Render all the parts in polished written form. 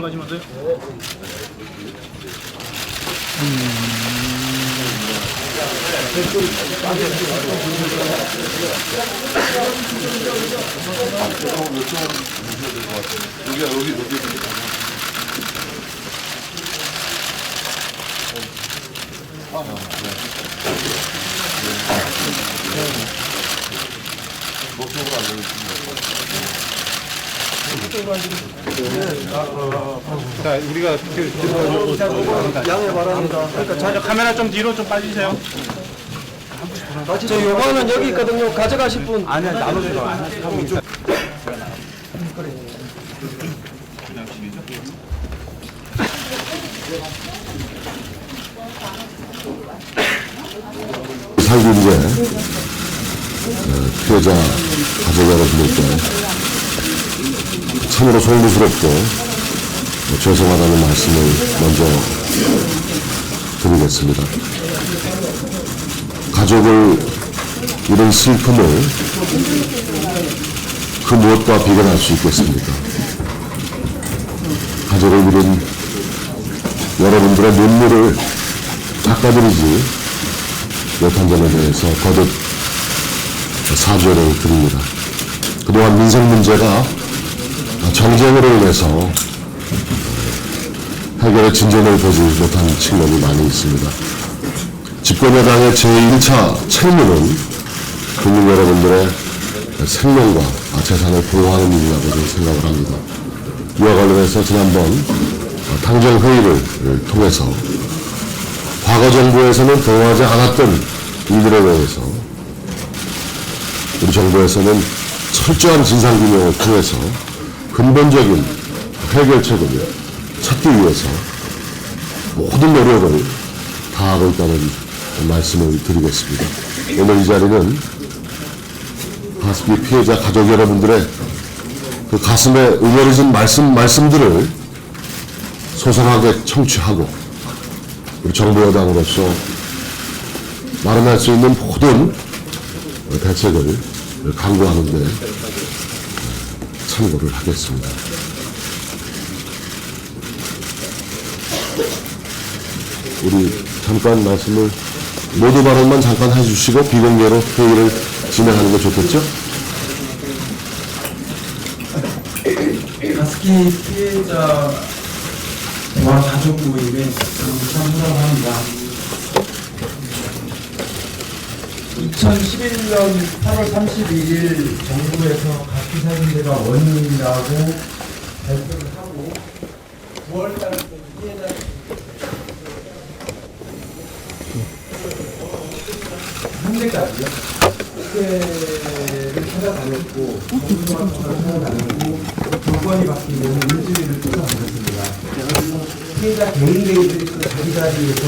가지 마세요. 여기. 자, 우리가 양해 바랍니다. 그러니까 자, 카메라 좀 뒤로 좀 빠지세요. 저 요거는 여기 있거든요. 가져가실 분. 아니야, 나눠줘요. 살균제 피해자 가족 여러분들께 참으로 송구스럽고 죄송하다는 말씀을 먼저 드리겠습니다. 가족을 잃은 슬픔을 그 무엇과 비교할 수 있겠습니까? 가족을 잃은 여러분들의 눈물을 닦아드리지 못한 점에 대해서 거듭 사죄를 드립니다. 그동안 민생 문제가 정쟁으로 인해서 해결의 진전을 보지 못한 측면이 많이 있습니다. 집권여당의 제1차 책무는 국민 여러분들의 생명과 재산을 보호하는 일이라고 저는 생각을 합니다. 이와 관련해서 지난번 당정회의를 통해서 과거 정부에서는 보호하지 않았던 일들에 대해서 우리 정부에서는 철저한 진상규명을 통해서 근본적인 해결책을 찾기 위해서 모든 노력을 다하고 있다는 말씀을 드리겠습니다. 오늘 이 자리는 가습기 피해자 가족 여러분들의 그 가슴에 응어리진 말씀들을 소상하게 청취하고 우리 정부 여당으로서 마련할 수 있는 모든 대책을 강구하는 데 참고를 하겠습니다. 우리 잠깐 말씀을 모두 발언만 잠깐 해주시고 비공개로 회의를 진행하는 게 좋겠죠? 가습기 피해자와 가족 모임에 참석합니다. 2011년 8월 31일 정부에서 가습기 살균제가 원인이라고 발표를 하고 9월달부터 피해자 현재까지요. 국회를 찾아다녔고 정부를 찾아다녔고 조건이 바뀌면 일주일을 쫓아다녔습니다. 피해자 개인들이 자기 자리에서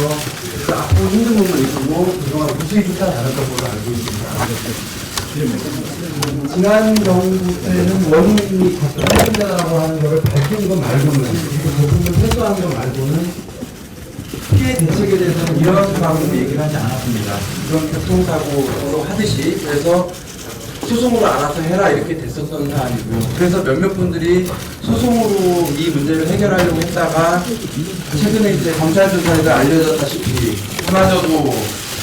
앞으로 힘든 부분이 있고 그동안 무수히 쫓아다녔던 걸로 알고 있습니다. 지난 정부 때는 원인이 살균제라고 하는 것을 밝히는 것 말고는 그리고 부분을 해소하는 것 말고는 피해 대책에 대해서는 이런 방법으로 얘기를 하지 않았습니다. 이런 교통사고로 하듯이 그래서 소송으로 알아서 해라 이렇게 됐었던 사안이고요. 그래서 몇몇 분들이 소송으로 이 문제를 해결하려고 했다가 최근에 이제 검찰 조사에서 알려졌다시피 하나저도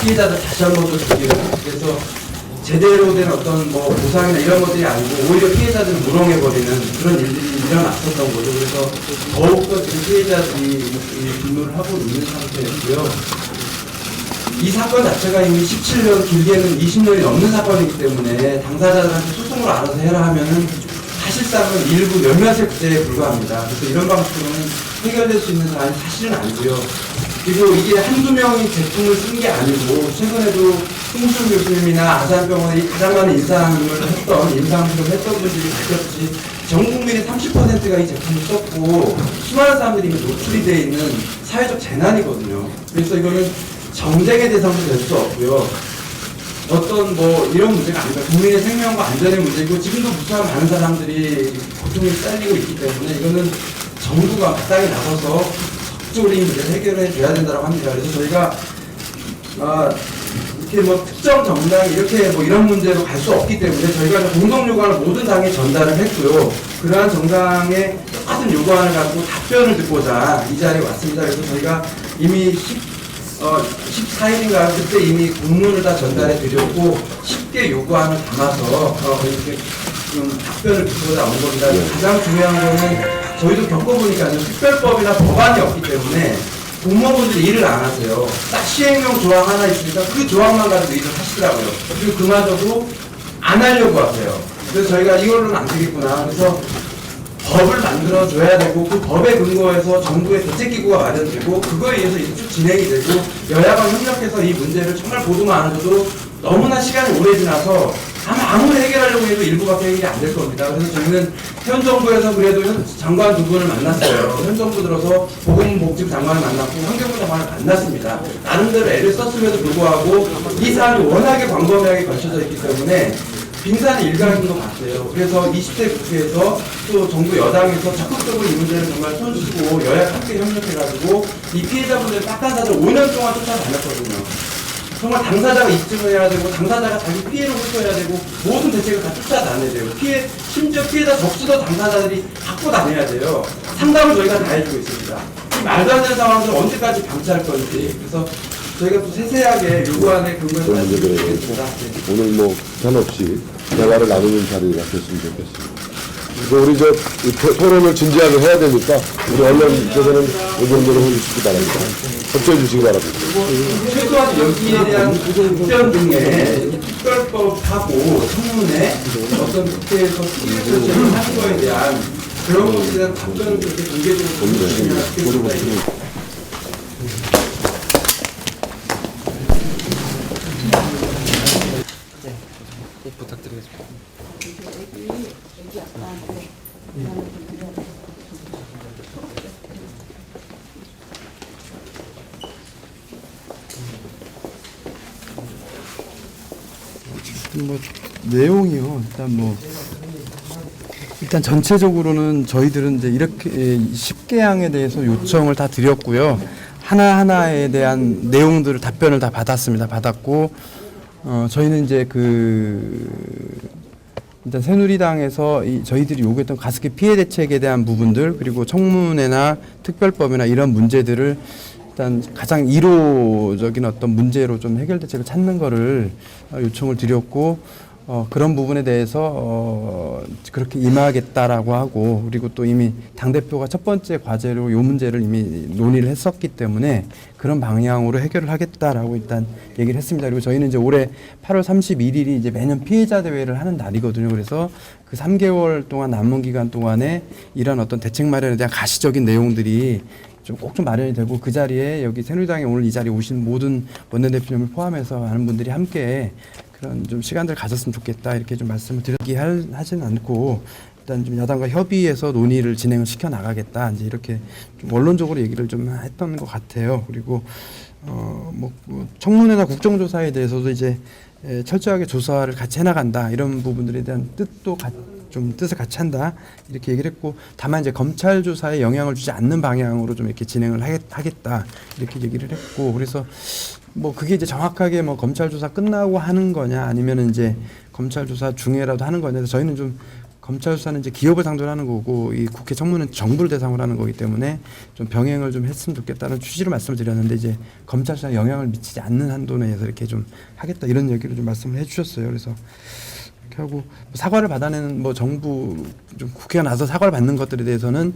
피해자들 다시 한 번 더 죽이고 그래서 제대로 된 어떤 뭐 보상이나 이런 것들이 아니고 오히려 피해자들을 무렁해버리는 그런 일들이 일어났었던 거죠. 그래서 더욱더 지금 피해자들이 분노를 하고 있는 상태였고요. 이 사건 자체가 이미 17년, 길게는 20년이 넘는 사건이기 때문에 당사자들한테 소송을 알아서 해라 하면은 사실상은 일부 몇몇의 구제에 불과합니다. 그래서 이런 방식으로는 해결될 수 있는 사안이 사실은 아니고요. 그리고 이게 한두 명이 제품을 쓴 게 아니고 최근에도 홍순 교수님이나 아산병원이 가장 많은 임상을 했던 분들이 밝혔듯이 전 국민의 30%가 이 제품을 썼고 수많은 사람들이 이미 노출이 되어 있는 사회적 재난이거든요. 그래서 이거는 정쟁의 대상도 될 수 없고요. 어떤 뭐 이런 문제가 아닙니다. 국민의 생명과 안전의 문제고 지금도 무수한 많은 사람들이 고통에 쌓이고 있기 때문에 이거는 정부가 바닥에 나서서 적극적으로 이 문제를 해결해 줘야 된다고 합니다. 그래서 저희가 이렇게 뭐 특정 정당이 이렇게 뭐 이런 문제로 갈 수 없기 때문에 저희가 공동 요구안을 모든 당에 전달을 했고요. 그러한 정당의 똑같은 똑같은 요구안을 가지고 답변을 듣고자 이 자리에 왔습니다. 그래서 저희가 이미 14일인가 그때 이미 공문을 다 전달해 드렸고 10개 요구안을 담아서 이렇게 좀 답변을 듣고자 온 겁니다. 가장 중요한 거는 저희도 겪어보니까요. 특별법이나 법안이 없기 때문에 공무원분들이 일을 안 하세요. 딱 시행령 조항 하나 있으니까 그 조항만 가지고 일을 하시더라고요. 그리고 그마저도 안 하려고 하세요. 그래서 저희가 이걸로는 안 되겠구나. 그래서 법을 만들어줘야 되고 그 법에 근거해서 정부의 대책기구가 마련되고 그거에 의해서 이게 쭉 진행이 되고 여야가 협력해서 이 문제를 정말 보도만 안 해도 너무나 시간이 오래 지나서 아무리 해결하려고 해도 일부밖에 해결이 안 될 겁니다. 그래서 저희는 현 정부에서 그래도 장관 두 분을 만났어요. 현 정부 들어서 보건복지부 장관을 만났고 환경부 장관을 만났습니다. 나름대로 애를 썼음에도 불구하고 이 사안이 워낙에 광범위하게 걸쳐져 있기 때문에 빙산의 일각인 것 같아요. 그래서 20대 국회에서 또 정부 여당에서 적극적으로 이 문제를 정말 손쓰고 여야 함께 협력해가지고 이 피해자분들 딱딱하들 5년 동안 쫓아다녔거든요. 정말 당사자가 입증을 해야 되고 당사자가 자기 피해를 호소해야 되고 모든 대책을 다 쫓아다녀야 돼요. 심지어 피해자 접수도 당사자들이 갖고 다녀야 돼요. 상담을 저희가 다 해주고 있습니다. 이 말도 안 되는 상황을 언제까지 방치할 건지 그래서 저희가 또 세세하게 요구안에 근거해서 말씀드리겠습니다. 오늘 뭐 한없이 대화를 나누는 자리가 됐으면 좋겠습니다. 그리고 우리 토론을 진지하게 해야 되니까 우리 언론께서는 의견대로 해주시기 바랍니다. 협조해 주시기 바랍니다. 최소한 여기에 대한 답변 중에 특별법하고 청문회 어떤 국회에서 특별조치를 하는 거에 대한 그런 것에 대한 답변을 그렇게 공개적으로 해주시면 좋겠습니다. 부탁드리겠습니다. 뭐 내용이요. 일단 전체적으로는 저희들은 이제 이렇게 10개항에 대해서 요청을 다 드렸고요. 하나하나에 대한 내용들을 답변을 다 받았고 저희는 이제 일단 새누리당에서 저희들이 요구했던 가습기 피해 대책에 대한 부분들 그리고 청문회나 특별법이나 이런 문제들을 일단 가장 1호적인 어떤 문제로 좀 해결 대책을 찾는 거를 요청을 드렸고 그런 부분에 대해서 그렇게 임하겠다라고 하고 그리고 또 이미 당대표가 첫 번째 과제로 요 문제를 이미 논의를 했었기 때문에 그런 방향으로 해결을 하겠다라고 일단 얘기를 했습니다. 그리고 저희는 이제 올해 8월 31일이 이제 매년 피해자 대회를 하는 날이거든요. 그래서 그 3개월 동안 남은 기간 동안에 이런 어떤 대책 마련에 대한 가시적인 내용들이 꼭 좀 마련이 되고 그 자리에 여기 새누리당에 오늘 이 자리에 오신 모든 원내대표님을 포함해서 많은 분들이 함께 그런 좀 시간들 가졌으면 좋겠다 이렇게 좀 말씀을 하지는 않고 일단 좀 여당과 협의해서 논의를 진행을 시켜 나가겠다 이제 이렇게 좀 원론적으로 얘기를 좀 했던 것 같아요. 그리고 청문회나 국정조사에 대해서도 이제 철저하게 조사를 같이 해나간다 이런 부분들에 대한 뜻을 같이 한다 이렇게 얘기를 했고 다만 이제 검찰 조사에 영향을 주지 않는 방향으로 좀 이렇게 진행을 하겠다 이렇게 얘기를 했고 그래서 그게 이제 정확하게 검찰 조사 끝나고 하는 거냐 아니면은 이제 검찰 조사 중에라도 하는 거냐 저희는 좀 검찰 수사는 이제 기업을 상대로 하는 거고 이 국회 청문은 정부를 대상으로 하는 거기 때문에 좀 병행을 좀 했으면 좋겠다는 취지로 말씀을 드렸는데 이제 검찰 수사에 영향을 미치지 않는 한도 내에서 이렇게 좀 하겠다 이런 얘기를 좀 말씀을 해주셨어요. 그래서 이렇게 하고 사과를 받아내는 정부 좀 국회가 나서 사과를 받는 것들에 대해서는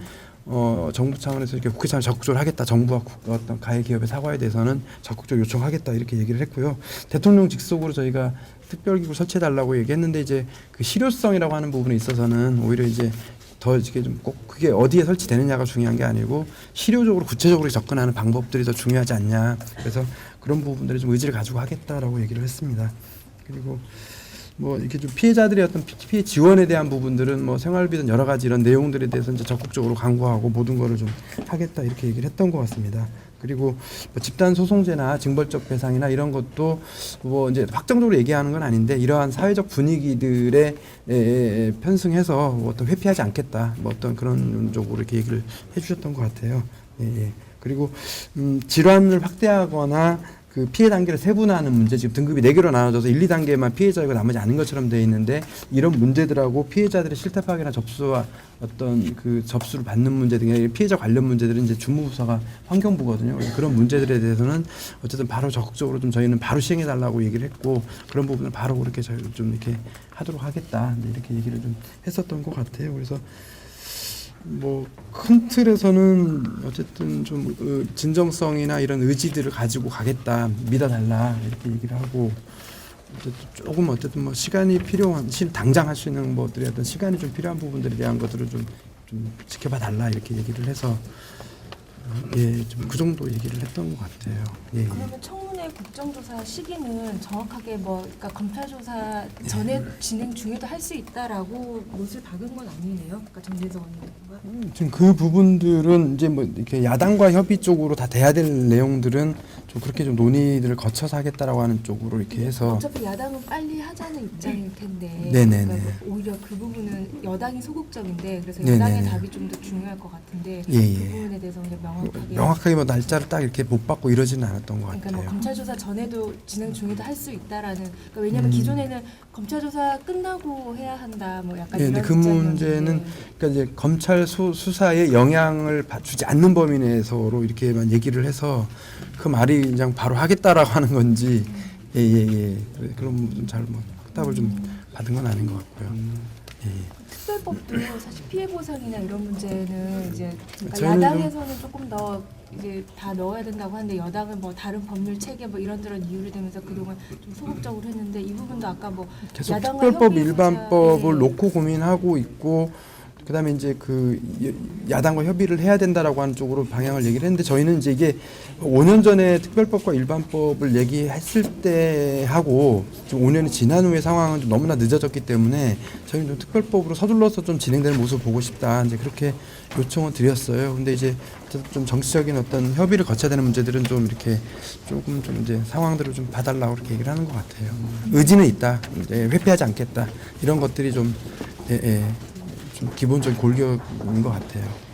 정부 차원에서 이렇게 국회 차원 적극적으로 하겠다. 정부와 어떤 가해 기업의 사과에 대해서는 적극적으로 요청하겠다 이렇게 얘기를 했고요. 대통령 직속으로 저희가 특별기구 설치해달라고 얘기했는데 이제 그 실효성이라고 하는 부분에 있어서는 오히려 이제 더 이게 좀 꼭 그게 어디에 설치되느냐가 중요한 게 아니고 실효적으로 구체적으로 접근하는 방법들이 더 중요하지 않냐. 그래서 그런 부분들을 좀 의지를 가지고 하겠다라고 얘기를 했습니다. 그리고 이렇게 좀 피해자들의 어떤 피해 지원에 대한 부분들은 생활비든 여러 가지 이런 내용들에 대해서 이제 적극적으로 강구하고 모든 거를 좀 하겠다 이렇게 얘기를 했던 것 같습니다. 그리고 집단 소송제나 징벌적 배상이나 이런 것도 이제 확정적으로 얘기하는 건 아닌데 이러한 사회적 분위기들에 편승해서 어떤 회피하지 않겠다 어떤 그런 쪽으로 이렇게 얘기를 해주셨던 것 같아요. 예. 그리고 질환을 확대하거나 그 피해 단계를 세분화하는 문제 지금 등급이 4개로 나눠져서 1, 2단계만 피해자이고 나머지 아닌 것처럼 되어 있는데 이런 문제들하고 피해자들의 실태 파악이나 접수와 어떤 그 접수를 받는 문제 등의 피해자 관련 문제들은 이제 주무부서가 환경부거든요. 그래서 그런 문제들에 대해서는 어쨌든 바로 적극적으로 좀 저희는 바로 시행해 달라고 얘기를 했고 그런 부분을 바로 그렇게 저희 좀 이렇게 하도록 하겠다 이렇게 얘기를 좀 했었던 것 같아요. 그래서 뭐 큰 틀에서는 어쨌든 좀 진정성이나 이런 의지들을 가지고 가겠다 믿어달라 이렇게 얘기를 하고 조금 어쨌든 뭐 시간이 필요한 당장 할 수 있는 것들이 어떤 시간이 좀 필요한 부분들에 대한 것들을 좀 지켜봐 달라 이렇게 얘기를 해서 좀 그 정도 얘기를 했던 것 같아요. 그러면 청문회 국정조사 시기는 정확하게 뭐 그러니까 검찰 조사 전에 진행 중에도 할 수 있다라고 못을 박은 건 아니네요. 그러니까 정진석 원내대표가. 지금 그 부분들은 이제 뭐 이렇게 야당과 협의 쪽으로 다 돼야 될 내용들은 좀 그렇게 좀 논의들을 거쳐서 하겠다라고 하는 쪽으로 이렇게 해서 어차피 야당은 빨리 하자는 입장일 텐데. 네네네. 그러니까 오히려 그 부분은 여당이 소극적인데 그래서 네네네. 여당의 답이 좀 더 중요할 것 같은데 그 부분에 대해서 이제 명확하게 뭐 날짜를 딱 이렇게 못 받고 이러지는 않았던 것 그러니까 같아요. 뭐 검찰 조사 전에도 진행 중에도 할 수 있다라는. 그러니까 왜냐하면 기존에는 검찰 조사 끝나고 해야 한다 뭐 약간 이런 근데 그 입장이었는데. 문제는 그러니까 이제 검찰 수사에 영향을 주지 않는 범위 내에서로 이렇게만 얘기를 해서 그 말이 그냥 바로 하겠다라고 하는 건지 그런 부분 잘뭐 답을 좀 받은 건 아닌 것 같고요. 특별법도 사실 피해 보상이나 이런 문제는 이제 그러니까 저희는 야당에서는 조금 더 이제 다 넣어야 된다고 하는데 여당은 뭐 다른 법률 체계 뭐 이런저런 이유를 대면서 그동안 좀 소극적으로 했는데 이 부분도 아까 뭐 계속 야당과 특별법 협의해보자. 일반법을 네. 놓고 고민하고 있고 그다음에 이제 그 야당과 협의를 해야 된다라고 하는 쪽으로 방향을 얘기를 했는데 저희는 이제 이게 5년 전에 특별법과 일반법을 얘기했을 때 하고 지금 5년이 지난 후의 상황은 좀 너무나 늦어졌기 때문에 저희는 좀 특별법으로 서둘러서 좀 진행되는 모습을 보고 싶다 이제 그렇게 요청을 드렸어요. 근데 이제 좀 정치적인 어떤 협의를 거쳐야 되는 문제들은 좀 이렇게 조금 좀 이제 상황들을 좀 봐달라고 그렇게 얘기를 하는 것 같아요. 의지는 있다, 회피하지 않겠다 이런 것들이 좀 좀 기본적인 골격인 것 같아요.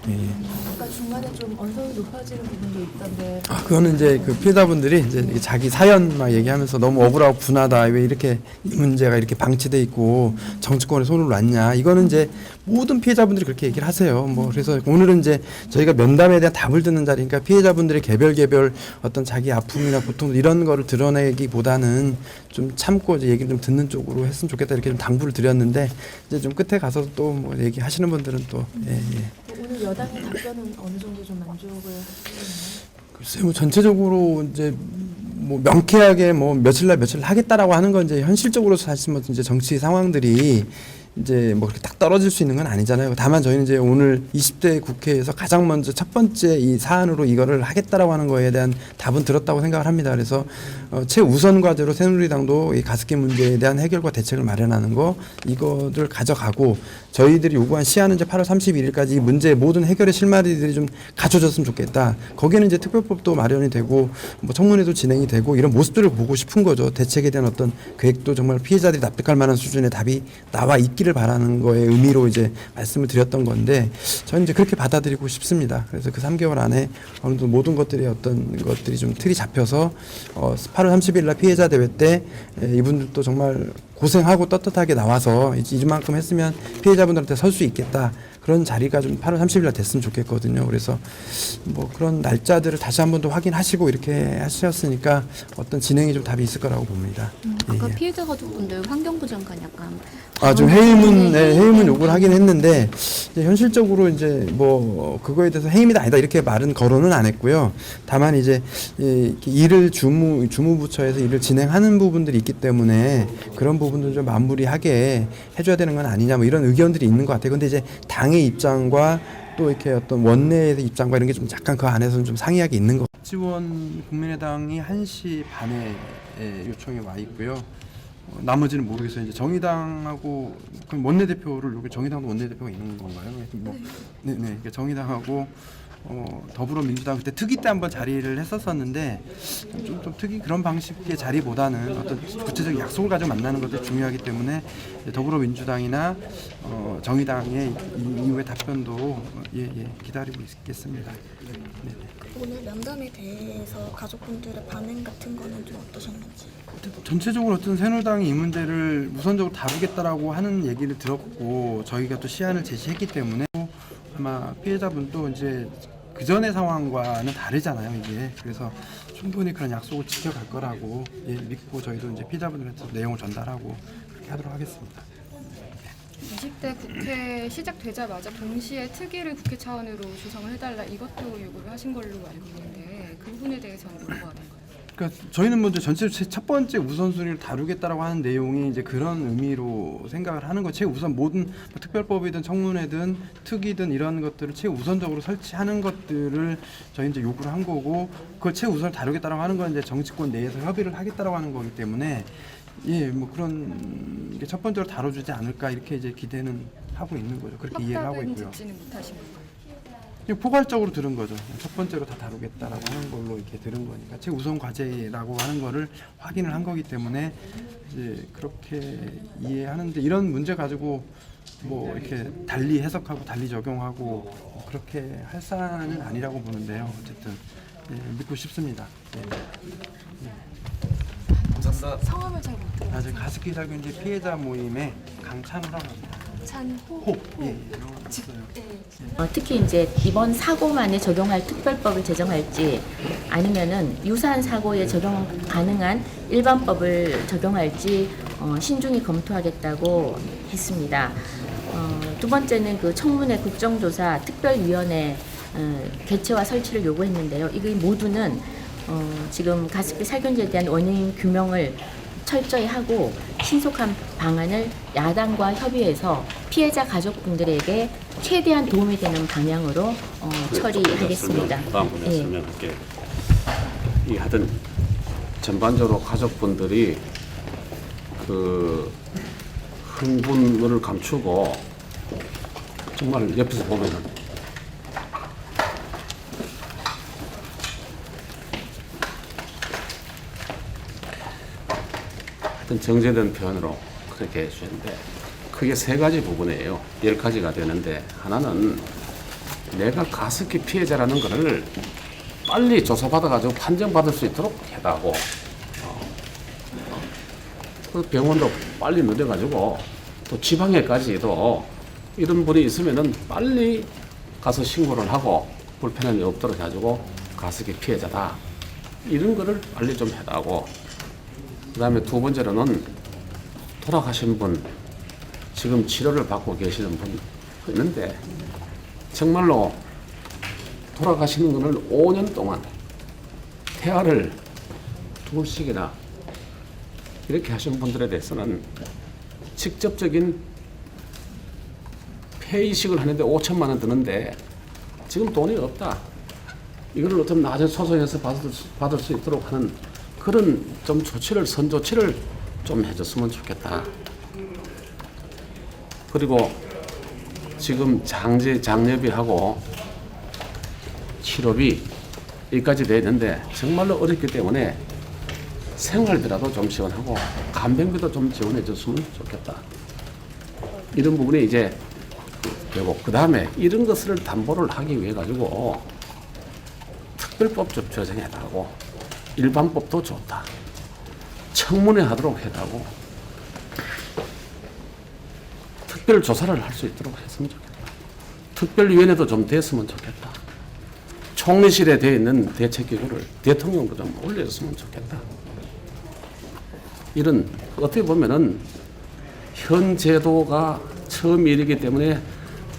아까 중간에 좀 언성이 높아지는 부분도 있던데. 그거는 이제 그 피해자분들이 이제 자기 사연 막 얘기하면서 너무 억울하고 분하다. 왜 이렇게 이 문제가 이렇게 방치돼 있고 정치권에 손을 놨냐. 이거는 이제 모든 피해자분들이 그렇게 얘기를 하세요. 뭐 그래서 오늘은 이제 저희가 면담에 대한 답을 듣는 자리니까 피해자분들의 개별 어떤 자기 아픔이나 고통 이런 거를 드러내기보다는 좀 참고 이제 얘기를 좀 듣는 쪽으로 했으면 좋겠다 이렇게 좀 당부를 드렸는데 이제 좀 끝에 가서 또 뭐 얘기하시는 분들은 또 오늘 여당의 답변은 어느 정도 좀 만족을 하시나요? 글쎄 뭐 전체적으로 이제 뭐 명쾌하게 뭐 며칠 하겠다라고 하는 건 이제 현실적으로 사실 뭐 이제 정치 상황들이 이제 뭐 그렇게 딱 떨어질 수 있는 건 아니잖아요. 다만 저희는 이제 오늘 20대 국회에서 가장 먼저 첫 번째 이 사안으로 이거를 하겠다라고 하는 거에 대한 답은 들었다고 생각을 합니다. 그래서 최우선 과제로 새누리당도 이 가습기 문제에 대한 해결과 대책을 마련하는 거 이거를 가져가고 저희들이 요구한 시한은 이제 8월 31일까지 이 문제의 모든 해결의 실마리들이 좀 갖춰졌으면 좋겠다. 거기에는 이제 특별법도 마련이 되고 뭐 청문회도 진행이 되고 이런 모습들을 보고 싶은 거죠. 대책에 대한 어떤 계획도 정말 피해자들이 납득할 만한 수준의 답이 나와 있기를 바라는 거의 의미로 이제 말씀을 드렸던 건데 저는 이제 그렇게 받아들이고 싶습니다. 그래서 그 3개월 안에 어느 정도 모든 것들이 어떤 것들이 좀 틀이 잡혀서 8월 30일 날 피해자 대회 때 이분들도 정말 고생하고 떳떳하게 나와서 이만큼 했으면 피해자분들한테 설 수 있겠다. 그런 자리가 좀 8월 30일 날 됐으면 좋겠거든요. 그래서 뭐 그런 날짜들을 다시 한 번 더 확인하시고 이렇게 하셨으니까 어떤 진행이 좀 답이 있을 거라고 봅니다. 아까 피해자 가족분들 환경부 장관 약간 좀 해임은 요구를 하긴 했는데 이제 현실적으로 이제 뭐 그거에 대해서 해임이다 아니다 이렇게 말은 거론은 안 했고요. 다만 이제 일을 주무부처에서 일을 진행하는 부분들이 있기 때문에 그런 부분들 좀 마무리하게 해줘야 되는 건 아니냐 뭐 이런 의견들이 있는 것 같아요. 근데 이제 당의 입장과 또 이렇게 어떤 원내의 입장과 이런 게 좀 약간 그 안에서는 좀 상이하게 있는 것. 지원 국민의당이 1시 반에 요청이 와 있고요. 나머지는 모르겠어요. 이제 정의당하고 그럼 원내대표를 여기 정의당도 원내대표가 있는 건가요? 뭐, 네. 그러니까 정의당하고 더불어민주당 그때 특위 때 한번 자리를 했었었는데 좀 특위 그런 방식의 자리보다는 어떤 구체적인 약속을 가지고 만나는 것도 중요하기 때문에 더불어민주당이나 정의당의 이후의 답변도 기다리고 있겠습니다. 네. 오늘 면담에 대해서 가족분들의 반응 같은 거는 좀 어떠셨는지? 전체적으로 어떤 새누리당이 이 문제를 우선적으로 다루겠다라고 하는 얘기를 들었고 저희가 또 시안을 제시했기 때문에 아마 피해자분도 이제 그 전의 상황과는 다르잖아요 이게. 그래서 충분히 그런 약속을 지켜갈 거라고 믿고 저희도 이제 피해자분들한테 내용을 전달하고 그렇게 하도록 하겠습니다. 20대 국회 시작되자마자 동시에 특위를 국회 차원으로 조성을 해달라 이것도 요구를 하신 걸로 알고 있는데 그 부분에 대해서는 뭐가 다른가요? 그러니까 저희는 먼저 전체 첫 번째 우선순위를 다루겠다라고 하는 내용이 이제 그런 의미로 생각을 하는 거예요. 최우선 모든 특별법이든 청문회든 특위든 이런 것들을 최우선적으로 설치하는 것들을 저희 이제 요구를 한 거고 그걸 최우선을 다루겠다라고 하는 건 이제 정치권 내에서 협의를 하겠다라고 하는 거기 때문에 뭐 그런 게 첫 번째로 다뤄주지 않을까 이렇게 이제 기대는 하고 있는 거죠. 그렇게 이해를 하고 있고요. 듣지는 못하신 건가요? 포괄적으로 들은 거죠. 첫 번째로 다 다루겠다라고 하는 걸로 이렇게 들은 거니까 최우선 과제라고 하는 거를 확인을 한 거기 때문에 이제 그렇게 이해하는데 이런 문제 가지고 뭐 이렇게 달리 해석하고 달리 적용하고 그렇게 할 사안은 아니라고 보는데요. 어쨌든 믿고 싶습니다. 성함을 잘 못 들어요. 아직 가습기 살균제 피해자 모임의 강찬호라고 합니다. 찬호. 특히 이제 이번 사고만에 적용할 특별법을 제정할지 아니면은 유사한 사고에 적용 가능한 일반법을 적용할지 신중히 검토하겠다고 했습니다. 두 번째는 그 청문회 국정조사 특별위원회 개최와 설치를 요구했는데요. 이게 모두는 지금 가습기 살균제에 대한 원인 규명을 철저히 하고 신속한 방안을 야당과 협의해서 피해자 가족분들에게 최대한 도움이 되는 방향으로 처리하겠습니다. 다음번에 설명할게요. 이 하여튼 전반적으로 가족분들이 그 흥분을 감추고 정말 옆에서 보면은 하여튼 정제된 표현으로 그렇게 해주셨는데 크게 세 가지 부분이에요. 10가지가 되는데 하나는 내가 가습기 피해자라는 것을 빨리 조사받아가지고 판정받을 수 있도록 해달라고 그 병원도 빨리 늘려가지고 또 지방에까지도 이런 분이 있으면은 빨리 가서 신고를 하고 불편함이 없도록 해가지고 가습기 피해자다 이런 거를 빨리 좀 해달라고. 그 다음에 두 번째로는 돌아가신 분, 지금 치료를 받고 계시는 분 있는데 정말로 돌아가시는 분을 5년 동안 태아를 둘씩이나 이렇게 하신 분들에 대해서는 직접적인 폐이식을 하는데 5천만 원 드는데 지금 돈이 없다. 이걸 어떻게 나중에 소송해서 받을 수 있도록 하는 그런 좀 조치를 선조치를 좀 해줬으면 좋겠다. 그리고 지금 장례비하고 치료비 여기까지 돼 있는데 정말로 어렵기 때문에 생활비라도 좀 지원하고 간병비도 좀 지원해 줬으면 좋겠다. 이런 부분이 이제 되고 그 다음에 이런 것을 담보를 하기 위해 가지고 특별법 좀 조정해달라고. 일반법도 좋다. 청문회 하도록 해달라고. 특별 조사를 할 수 있도록 했으면 좋겠다. 특별위원회도 좀 됐으면 좋겠다. 총리실에 되어 있는 대책기구를 대통령도 좀 올려줬으면 좋겠다. 이런 어떻게 보면은 현 제도가 처음 일이기 때문에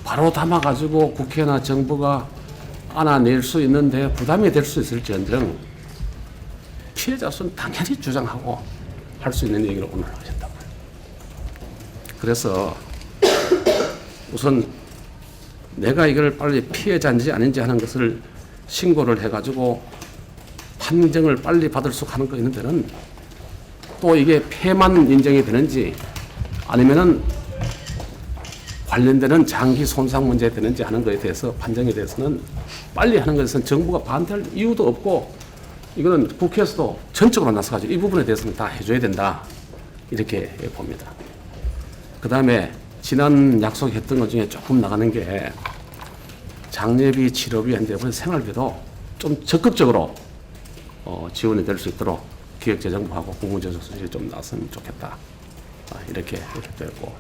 바로 담아가지고 국회나 정부가 안아낼 수 있는데 부담이 될 수 있을지언정 피해자 수는 당연히 주장하고 할 수 있는 얘기를 오늘 하셨다고요. 그래서 우선 내가 이걸 빨리 피해자인지 아닌지 하는 것을 신고를 해가지고 판정을 빨리 받을 수 하는 거 있는 데는 또 이게 폐만 인정이 되는지 아니면은 관련되는 장기 손상 문제 되는지 하는 것에 대해서 판정에 대해서는 빨리 하는 것은 정부가 반대할 이유도 없고 이거는 국회에서도 전적으로 나서가지고 이 부분에 대해서는 다 해줘야 된다 이렇게 봅니다. 그 다음에 지난 약속했던 것 중에 조금 나가는 게 장례비, 치료비, 현재 생활비도 좀 적극적으로 지원이 될 수 있도록 기획재정부하고 국무조정실이 좀 나섰으면 좋겠다. 이렇게 되고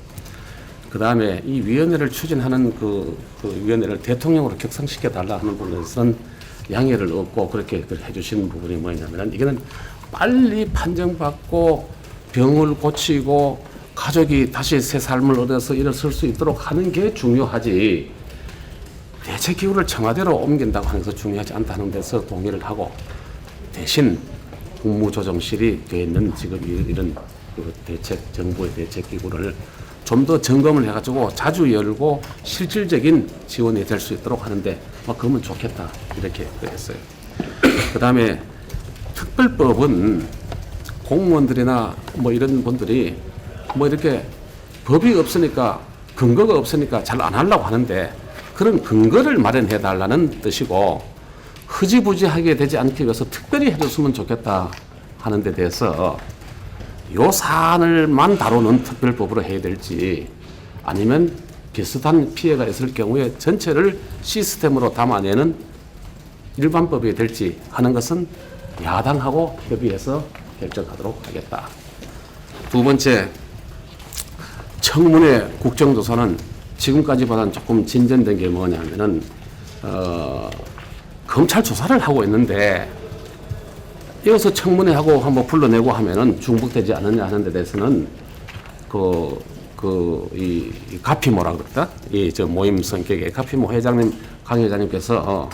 그 다음에 이 위원회를 추진하는 그 위원회를 대통령으로 격상시켜 달라 하는 부분에서는 양해를 얻고 그렇게 해주시는 부분이 뭐냐면은 이거는 빨리 판정받고 병을 고치고 가족이 다시 새 삶을 얻어서 일어설 수 있도록 하는 게 중요하지 대책기구를 청와대로 옮긴다고 하는 것은 중요하지 않다는 데서 동의를 하고 대신 국무조정실이 되어 있는 지금 이런 정부의 대책기구를 좀 더 점검을 해가지고 자주 열고 실질적인 지원이 될 수 있도록 하는데 그러면 좋겠다 이렇게 했어요. 그 다음에 특별법은 공무원들이나 뭐 이런 분들이 뭐 이렇게 법이 없으니까 근거가 없으니까 잘 안 하려고 하는데 그런 근거를 마련해 달라는 뜻이고 흐지부지하게 되지 않기 위해서 특별히 해줬으면 좋겠다 하는 데 대해서 요 사안을만 다루는 특별법으로 해야 될지 아니면 비슷한 피해가 있을 경우에 전체를 시스템으로 담아내는 일반법이 될지 하는 것은 야당하고 협의해서 결정하도록 하겠다. 두 번째, 청문회 국정조사는 지금까지보다는 조금 진전된 게 뭐냐면은 검찰 조사를 하고 있는데 이어서 청문회하고 한번 불러내고 하면은 중복되지 않느냐 하는 데 대해서는 이 가피모라 그랬다? 이 저 모임 성격의 가피모 회장님, 강 회장님께서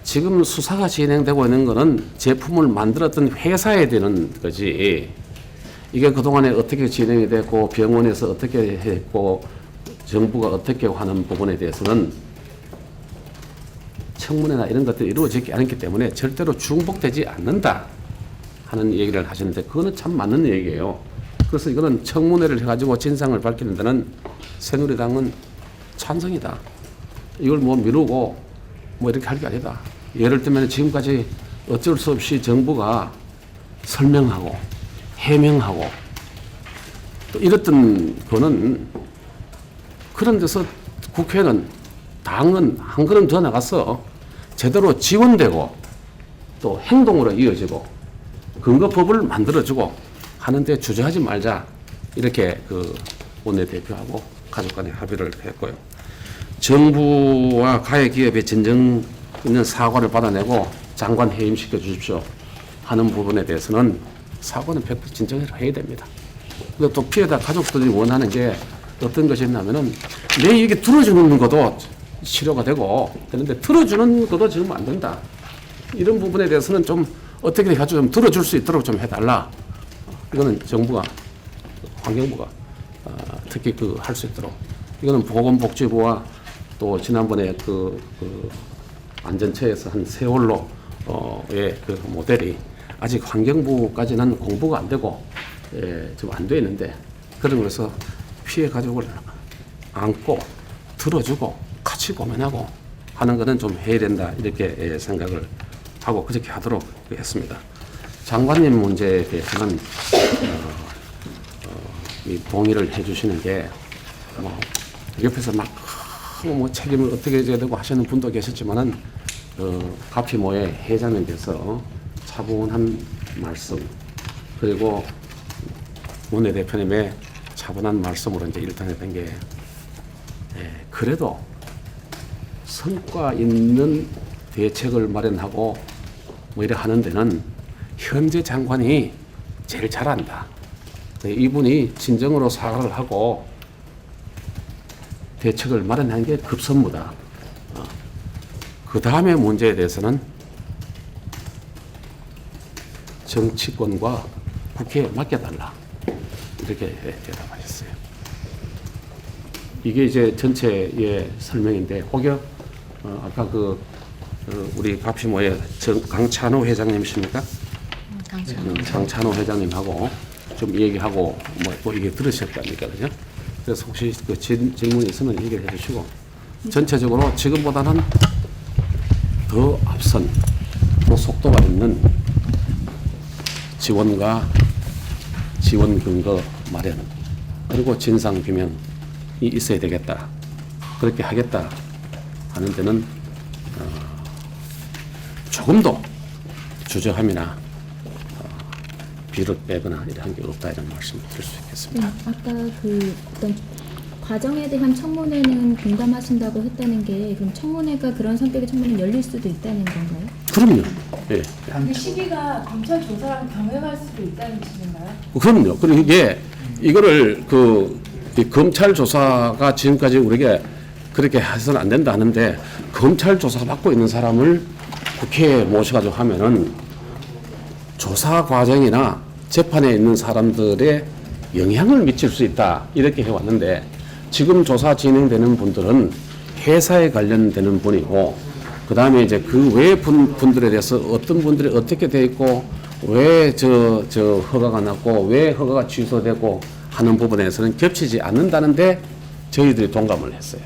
지금 수사가 진행되고 있는 거는 제품을 만들었던 회사에 되는 거지. 이게 그동안에 어떻게 진행이 됐고 병원에서 어떻게 했고 정부가 어떻게 하는 부분에 대해서는 청문회나 이런 것들이 이루어지지 않았기 때문에 절대로 중복되지 않는다 하는 얘기를 하시는데 그거는 참 맞는 얘기예요. 그래서 이거는 청문회를 해가지고 진상을 밝히는 데는 새누리당은 찬성이다. 이걸 뭐 미루고 뭐 이렇게 할 게 아니다. 예를 들면 지금까지 어쩔 수 없이 정부가 설명하고 해명하고 또 이랬던 거는 그런 데서 국회는 당은 한 걸음 더 나가서 제대로 지원되고 또 행동으로 이어지고 근거법을 만들어주고 하는데 주저하지 말자 이렇게 그 원내대표하고 가족 간에 합의를 했고요. 정부와 가해기업의 진정 있는 사과를 받아내고 장관 해임시켜 주십시오 하는 부분에 대해서는 사과는 100% 진정을 해야 됩니다. 근데 또 피해자 가족들이 원하는 게 어떤 것이 있냐면은 내 얘기 들어주는 것도 치료가 되고 그런데 들어주는 것도 지금 안 된다. 이런 부분에 대해서는 좀 어떻게 해가지고 좀 들어줄 수 있도록 좀 해달라. 이거는 정부가 환경부가 특히 할 수 있도록 이거는 보건복지부와 또 지난번에 안전처에서 한 세월로의 그 모델이 아직 환경부까지는 공부가 안 되고 좀 안 돼 있는데 그런 거에서 피해 가족을 안고 들어주고 같이 고민하고 하는 것은 좀 해야 된다 이렇게 생각을 하고 그렇게 하도록 했습니다. 장관님 문제에 대해서는 이 동의를 해주시는 게 뭐 옆에서 막 뭐 책임을 어떻게 져야 되고 하시는 분도 계셨지만은 가피모의 회장님께서 차분한 말씀 그리고 원내대표님의 차분한 말씀으로 이제 일단했던 게 그래도 성과 있는 대책을 마련하고 뭐 이래 하는 데는 현재 장관이 제일 잘한다. 이분이 진정으로 사과를 하고 대책을 마련하는 게 급선무다. 그 다음에 문제에 대해서는 정치권과 국회에 맡겨달라. 이렇게 대답하셨어요. 이게 이제 전체의 설명인데 혹여 아까 우리 가피모의 강찬호 회장님이십니까? 강찬호 회장님하고 좀 얘기하고 뭐 이게 들으실 거 아닙니까, 그죠? 그래서 혹시 질문이 있으면 얘기를 해주시고 전체적으로 지금보다는 더 앞선 또 속도가 있는 지원과 지원 근거 마련 그리고 진상 규명이 있어야 되겠다. 그렇게 하겠다 하는 데는 조금도 주저함이나 비를 빼거나 이런 게 없다 이런 말씀을 드릴 수 있겠습니다. 네, 아까 그 어떤 과정에 대한 청문회는 공감하신다고 했다는 게 그럼 청문회가 그런 성격의 청문회는 열릴 수도 있다는 건가요? 그럼요. 예. 그 시기가 검찰 조사랑 병행할 수도 있다는 뜻인가요? 그럼요. 그리고 이게 이거를 이 검찰 조사가 지금까지 우리가 그렇게 해서는 안 된다 하는데 검찰 조사 받고 있는 사람을 국회에 모셔가지고 하면은 조사 과정이나 재판에 있는 사람들의 영향을 미칠 수 있다 이렇게 해왔는데 지금 조사 진행되는 분들은 회사에 관련되는 분이고 그 다음에 이제 그 외 분들에 대해서 어떤 분들이 어떻게 돼 있고 왜 저 허가가 났고 왜 허가가 취소되고 하는 부분에서는 겹치지 않는다는데 저희들이 동감을 했어요.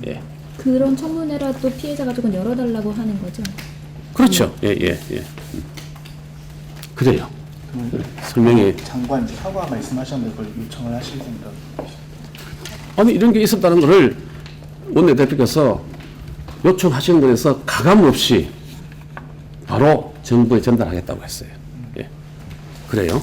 예. 그런 청문회라도 피해자 가족은 열어달라고 하는 거죠? 그렇죠. 예. 그래요. 설명이 장관 사과 말씀하셨는데 그걸 요청을 하실 생각? 아니 이런 게 있었다는 것을 원내대표께서 요청하시는 것에서 가감 없이 바로 정부에 전달하겠다고 했어요. 예. 그래요.